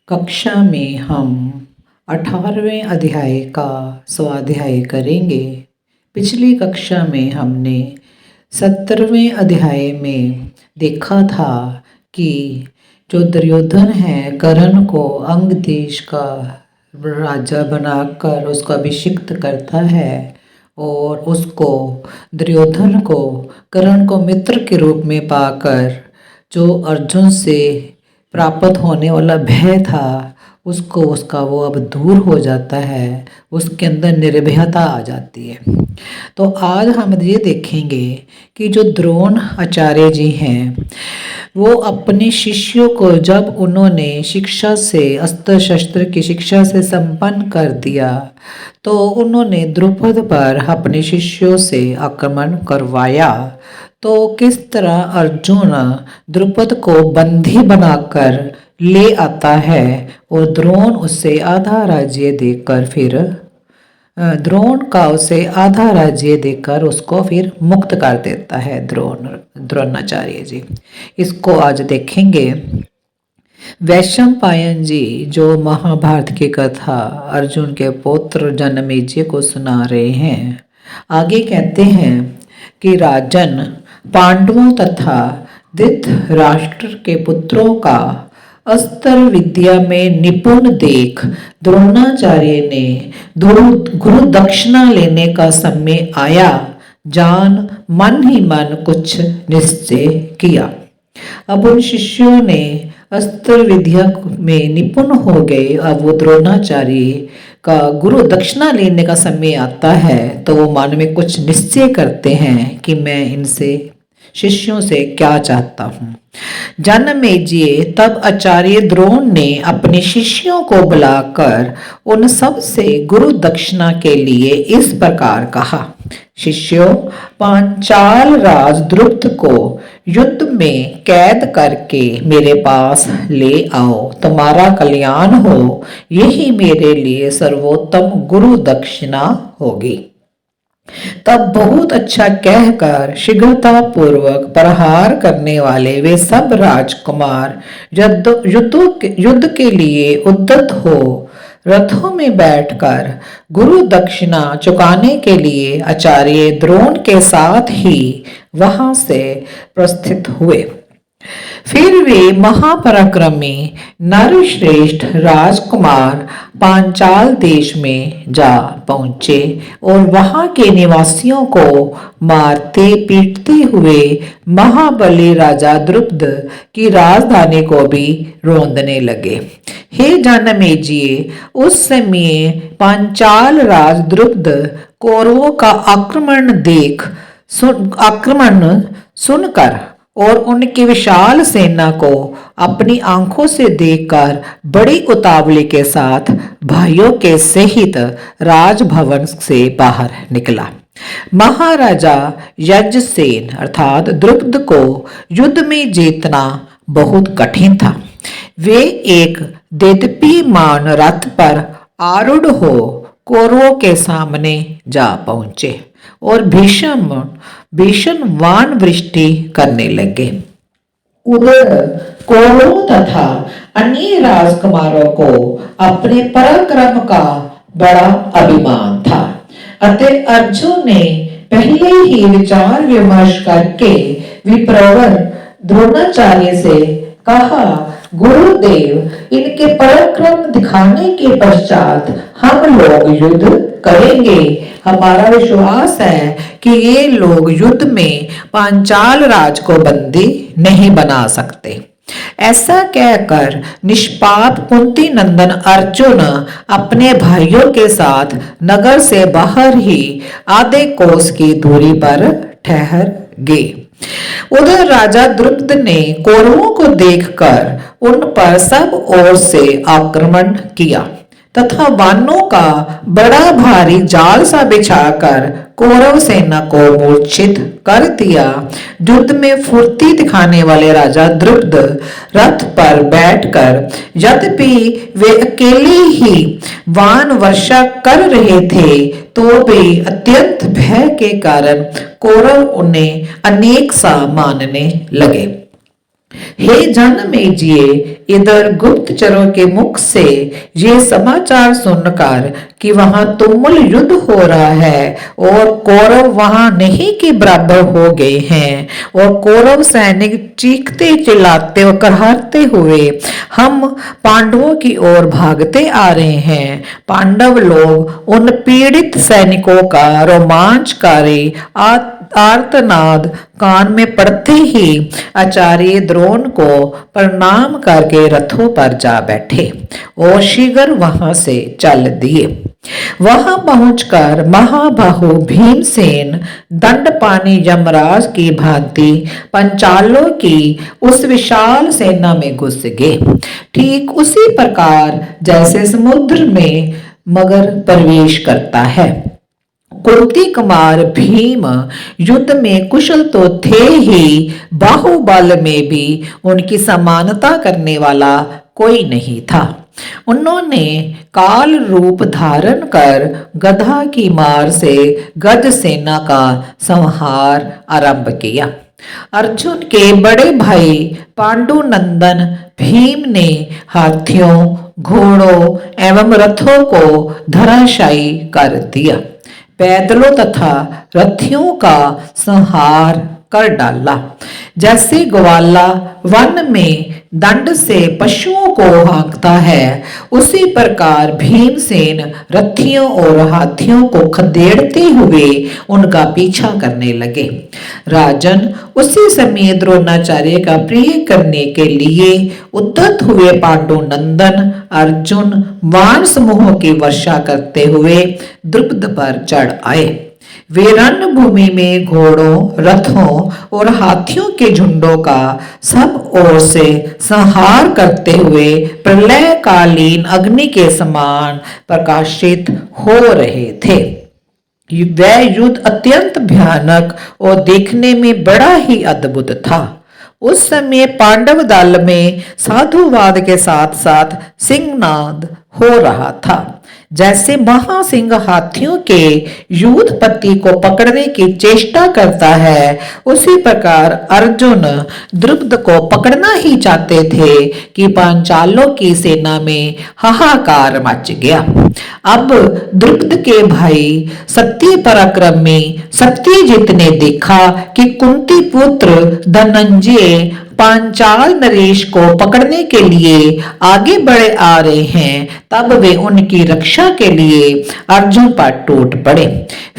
कक्षा में हम 18वें अध्याय का स्वाध्याय करेंगे। पिछली कक्षा में हमने 17वें अध्याय में देखा था कि जो दुर्योधन है कर्ण को अंग देश का राजा बनाकर उसको अभिषिक्त करता है और उसको दुर्योधन को कर्ण को मित्र के रूप में पाकर जो अर्जुन से प्राप्त होने वाला भय था उसको उसका वो अब दूर हो जाता है, उसके अंदर निर्भयता आ जाती है। तो आज हम ये देखेंगे कि जो द्रोण आचार्य जी हैं वो अपने शिष्यों को जब उन्होंने शिक्षा से अस्त्र शस्त्र की शिक्षा से संपन्न कर दिया तो उन्होंने द्रुपद पर अपने शिष्यों से आक्रमण करवाया। तो किस तरह अर्जुन द्रुपद को बंदी बनाकर ले आता है और द्रोण उसे आधा राज्य देकर फिर उसको फिर मुक्त कर देता है द्रोणाचार्य जी। इसको आज देखेंगे। वैशंपायन जी जो महाभारत की कथा अर्जुन के पुत्र जनमेजय को सुना रहे हैं, आगे कहते हैं कि राजन, पांडवों तथा धृतराष्ट्र के पुत्रों का अस्त्र विद्या में निपुण देख द्रोणाचार्य ने गुरु दक्षिणा लेने का समय आया जान मन ही मन कुछ निश्चय किया। अब उन शिष्यों ने अस्त्र विद्या में निपुण हो गए। अब वो द्रोणाचार्य का गुरु दक्षिणा लेने का समय आता है तो वो मन में कुछ निश्चय करते हैं कि मैं इनसे शिष्यों से क्या चाहता हूँ। जनमेजय तब आचार्य द्रोण ने अपने शिष्यों को बुलाकर उन सब से गुरु दक्षिणा के लिए इस प्रकार कहा। शिष्यों, पांचाल राज द्रुपद को युद्ध में कैद करके मेरे पास ले आओ, तुम्हारा कल्याण हो, यही मेरे लिए सर्वोत्तम गुरु दक्षिणा होगी। तब बहुत अच्छा कहकर शीघ्रता पूर्वक प्रहार करने वाले वे सब राजकुमार युद्ध के लिए उद्यत हो रथों में बैठकर गुरु दक्षिणा चुकाने के लिए आचार्य द्रोण के साथ ही वहां से प्रस्थित हुए। फिर वे महापराक्रमी नरश्रेष्ठ राजकुमार पांचाल देश में जा पहुंचे और वहां के निवासियों को मारते पीटते हुए महाबली राजा द्रुपद की राजधानी को भी रौंदने लगे। हे जनमेजय, उस समय पांचाल राज द्रुपद कौरवों का आक्रमण सुनकर और उनकी विशाल सेना को अपनी आंखों से देखकर बड़ी उतावली के साथ भाइयों के सहित राजभवन से बाहर निकला। महाराजा यज्ञसेन अर्थात द्रुपद को युद्ध में जीतना बहुत कठिन था। वे एक देदीप्यमान रथ पर आरूढ़ हो कौरवों के सामने जा पहुंचे और भीषण वान वृष्टि करने लगे। उधर कौरवों तथा अन्य राजकुमारों को अपने पराक्रम का बड़ा अभिमान था। अतः अर्जुन ने पहले ही विचार विमर्श करके विप्रवर द्रोणाचार्य से कहा, गुरुदेव, इनके पराक्रम दिखाने के पश्चात हम लोग युद्ध करेंगे। हमारा विश्वास है कि ये लोग युद्ध में पांचाल राज को बंदी नहीं बना सकते। ऐसा कहकर निष्पाप कुंती नंदन अर्जुन अपने भाइयों के साथ नगर से बाहर ही आधे कोस की दूरी पर ठहर गए। उधर राजा द्रुपद ने कौरवों को देखकर उन पर सब ओर से आक्रमण किया तथा वानों का बड़ा भारी जाल सा बिछाकर कौरव सेना को मूर्छित कर दिया। युद्ध में फुर्ती दिखाने वाले राजा द्रुपद रथ पर बैठकर यद्यपि वे अकेले ही वान वर्षा कर रहे थे तो भी अत्यंत भय के कारण कौरव उन्हें अनेक सा मानने लगे। हे जनमेजय, इधर गुप्तचरों के मुख से ये समाचार सुनकर कि वहां तुमुल युद्ध हो रहा है और कौरव वहां नहीं के बराबर हो गए हैं और कौरव सैनिक चीखते चिल्लाते और करहाते हुए हम पांडवों की ओर भागते आ रहे हैं। पांडव लोग उन पीड़ित सैनिकों का रोमांचकारी आर्तनाद कान में पड़ते ही आचार्य द्रोण को प्रणाम करके रथों पर जा बैठे और शीघ्र वहां से चल दिए। वहां पहुंचकर महाबाहु भीमसेन दंडपानी यमराज की भांति पंचालों की उस विशाल सेना में घुस गए, ठीक उसी प्रकार जैसे समुद्र में मगर प्रवेश करता है। कुंती कुमार भीम युद्ध में कुशल तो थे ही, बाहुबल में भी उनकी समानता करने वाला कोई नहीं था। उन्होंने काल रूप धारण कर गधा की मार से गज सेना का संहार आरंभ किया। अर्जुन के बड़े भाई पांडुनंदन भीम ने हाथियों, घोड़ों एवं रथों को धराशायी कर दिया, पैदलों तथा रथियों का संहार कर डाला। जैसे ग्वाला वन में दंड से पशुओं को हाँकता है, उसी प्रकार भीमसेन रथियों और हाथियों को खदेड़ते हुए उनका पीछा करने लगे। राजन, उसी समय द्रोणाचार्य का प्रिय करने के लिए उद्यत हुए पांडुनंदन अर्जुन बाण समूहों की वर्षा करते हुए द्रुपद पर चढ़ आए। वे रणभूमि में घोड़ों, रथों और हाथियों के झुंडों का सब ओर से संहार करते हुए प्रलयकालीन अग्नि के समान प्रकाशित हो रहे थे। वह युद्ध अत्यंत भयानक और देखने में बड़ा ही अद्भुत था। उस समय पांडव दल में साधुवाद के साथ साथ सिंहनाद हो रहा था। जैसे महासिंह हाथियों के यूथपति को पकड़ने की चेष्टा करता है, उसी प्रकार अर्जुन द्रुपद को पकड़ना ही चाहते थे कि पांचालों की सेना में हाहाकार मच गया। अब द्रुपद के भाई सत्य पराक्रमी सत्यजित ने देखा कि कुंती पुत्र धनंजय पांचाल नरेश को पकड़ने के लिए आगे बढ़े आ रहे हैं, तब वे उनकी रक्षा के लिए अर्जुन पर टूट पड़े।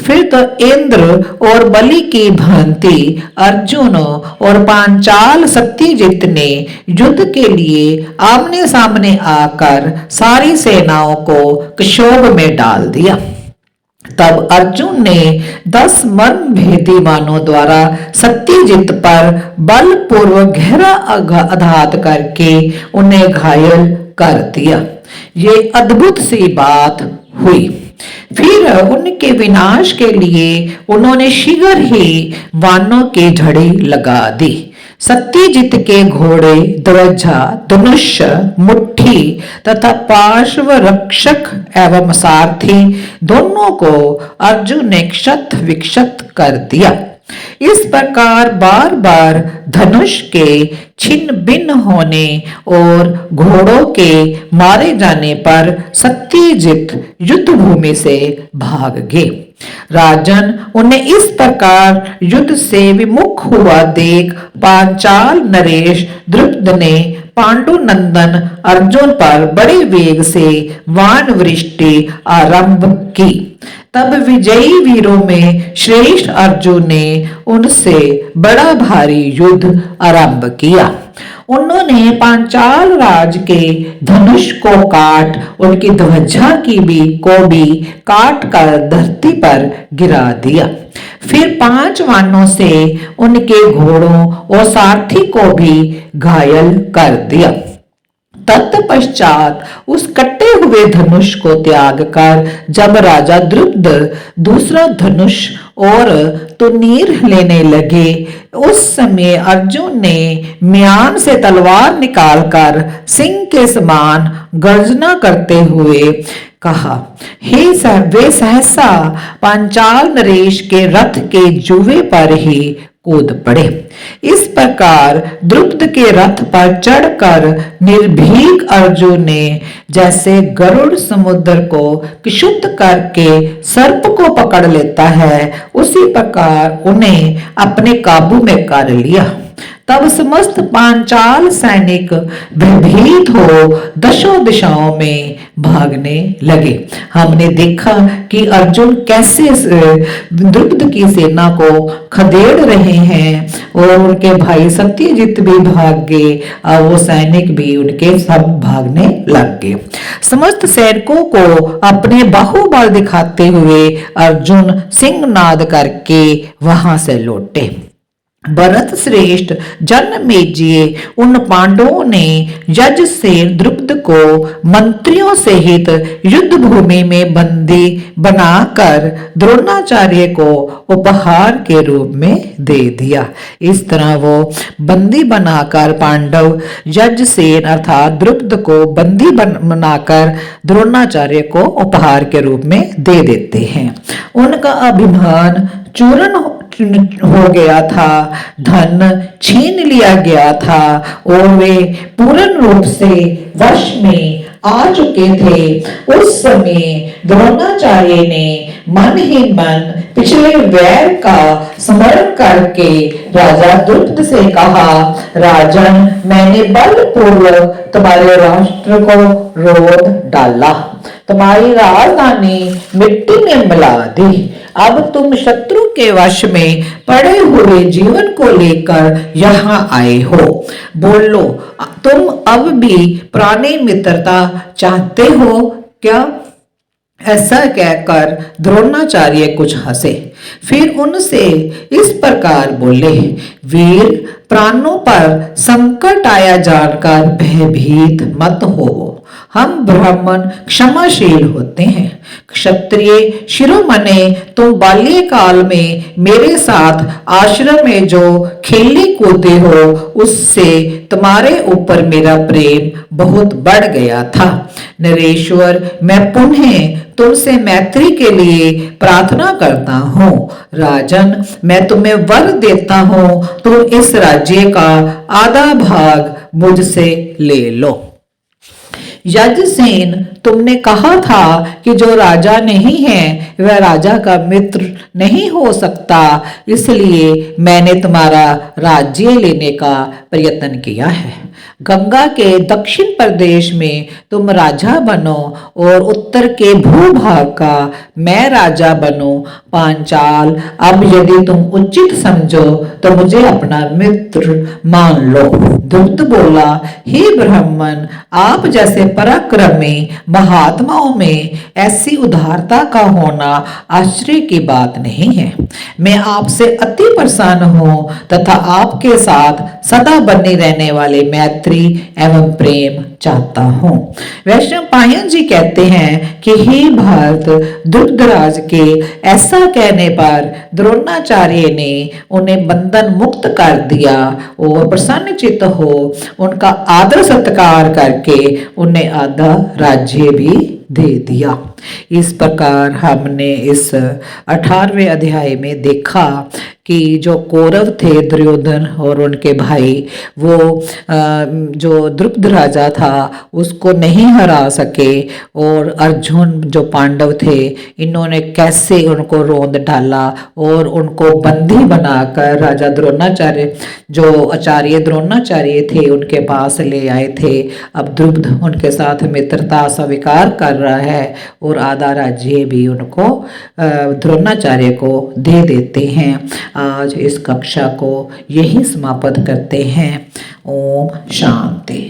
फिर तो इंद्र और बलि की भांति अर्जुन और पांचाल सत्यजित ने युद्ध के लिए आमने सामने आकर सारी सेनाओं को क्षोभ में डाल दिया। तब अर्जुन ने 10 मर्म भेदी बाणों द्वारा सत्यजित पर बलपूर्वक गहरा आघात करके उन्हें घायल कर दिया। ये अद्भुत सी बात हुई। फिर उनके विनाश के लिए उन्होंने शीघ्र ही बाणों की झड़ी लगा दी। सत्यजित के घोड़े, ध्वजा, धनुष, मुट्ठी तथा पार्श्व रक्षक एवं सारथी दोनों को अर्जुन ने क्षत विक्षत कर दिया। इस प्रकार बार बार धनुष के छिन्न भिन्न होने और घोड़ों के मारे जाने पर सत्यजित युद्ध भूमि से भाग गए। राजन, उन्हें इस प्रकार युद्ध से विमुख हुआ देख पांचाल नरेश द्रुपद ने पांडुनंदन अर्जुन पर बड़े वेग से वाण वृष्टि आरंभ की। तब विजयी वीरों में श्रेष्ठ अर्जुन ने उनसे बड़ा भारी युद्ध आरंभ किया। उन्होंने पांचाल राज के धनुष को काट उनकी ध्वजा को भी काट कर धरती पर गिरा दिया। फिर 5 वाणों से उनके घोड़ों और सारथी को भी घायल कर दिया। तत्पश्चात उस कटे हुए धनुष को त्याग कर जब राजा द्रुपद दूसरा धनुष और तुनीर लेने लगे, उस समय अर्जुन ने म्यान से तलवार निकालकर सिंह के समान गर्जना करते हुए कहा, वे सहसा पांचाल नरेश के रथ के जुए पर ही कूद पड़े। इस प्रकार द्रुपद के रथ पर चढ़कर निर्भीक अर्जुन ने जैसे गरुड़ समुद्र को क्षुब्ध करके सर्प को पकड़ लेता है, उसी प्रकार उन्हें अपने काबू में कर लिया। तब समस्त पांचाल सैनिक भयभीत हो दशों दिशाओं में भागने लगे। हमने देखा कि अर्जुन कैसे द्रुपद की सेना को खदेड़ रहे हैं और उनके भाई सत्यजित भी भाग गए और वो सैनिक भी उनके सब भागने लग गए। समस्त सैनिकों को अपने बाहुबल दिखाते हुए अर्जुन सिंहनाद करके वहां से लौटे। भरत श्रेष्ठ जनमेजय उन पांडवों ने यज्ञ से द्रुपद को मंत्रियों सहित युद्ध भूमि में बंदी बनाकर द्रोणाचार्य को उपहार के रूप में दे दिया। इस तरह वो बंदी बनाकर पांडव यज्ञ सेन अर्थात द्रुपद को बंदी बनाकर द्रोणाचार्य को उपहार के रूप में दे देते हैं। उनका अभिमान चूर्ण हो गया था, धन छीन लिया गया था और वे पूर्ण रूप से वश में आ चुके थे। उस समय द्रोणाचार्य ने मन ही मन पिछले वैर का स्मरण करके राजा द्रुपद से कहा, राजन, मैंने बलपूर्वक तुम्हारे राष्ट्र को रोध डाला, तुम्हारी राजधानी मिट्टी में मिला दी। अब तुम शत्रु के वश में पड़े हुए जीवन को लेकर यहाँ आए हो। बोलो, तुम अब भी पुरानी मित्रता चाहते हो क्या? ऐसा कहकर द्रोणाचार्य कुछ हंसे, फिर उनसे इस प्रकार बोले, वीर, प्राणों पर संकट आया जानकर भयभीत मत हो। हम ब्राह्मण क्षमाशील होते हैं। क्षत्रिय शिरोमणि, तुम बाल्यकाल में मेरे साथ आश्रम में जो खेले कूदे हो, उससे तुम्हारे ऊपर मेरा प्रेम बहुत बढ़ गया था। नरेश्वर, मैं पुनः तुमसे मैत्री के लिए प्रार्थना करता हूँ। राजन, मैं तुम्हें वर देता हूँ, तुम इस राज्य का आधा भाग मुझसे ले लो। यज्ञसेन, तुमने कहा था कि जो राजा नहीं है वह राजा का मित्र नहीं हो सकता, इसलिए मैंने तुम्हारा राज्य लेने का प्रयत्न किया है। गंगा के दक्षिण प्रदेश में तुम राजा बनो और उत्तर के भूभाग का मैं राजा बनूं। पांचाल, अब यदि तुम उचित समझो तो मुझे अपना मित्र मान लो। द्रुपद बोला, हे ब्राह्मण, आप जैसे पराक्रमी महात्माओं में ऐसी उदारता का होना आश्चर्य की बात नहीं है। मैं आपसे अति प्रसन्न हूँ तथा आपके साथ सदा बनी रहने वाले मैत्री एवं प्रेम चाहता हूँ। वैष्णव पायन जी कहते हैं कि हे भारत, द्रुपदराज के ऐसा कहने पर द्रोणाचार्य ने उन्हें बंधन मुक्त कर दिया और प्रसन्नचित्त हो उनका आदर सत्कार करके उन्हें आधा राज्य भी दे दिया। इस प्रकार हमने इस 18वें अध्याय में देखा कि जो कौरव थे दुर्योधन और उनके भाई, वो जो द्रुपद राजा था उसको नहीं हरा सके और अर्जुन जो पांडव थे इन्होंने कैसे उनको रोंद डाला और उनको बंदी बनाकर राजा द्रोणाचार्य जो आचार्य द्रोणाचार्य थे उनके पास ले आए थे। अब द्रुपद उनके साथ मित्रता स्वीकार कर रहा है और आधा राज्य भी उनको द्रोणाचार्य को दे देते हैं। आज इस कक्षा को यही समाप्त करते हैं। ओम शांति।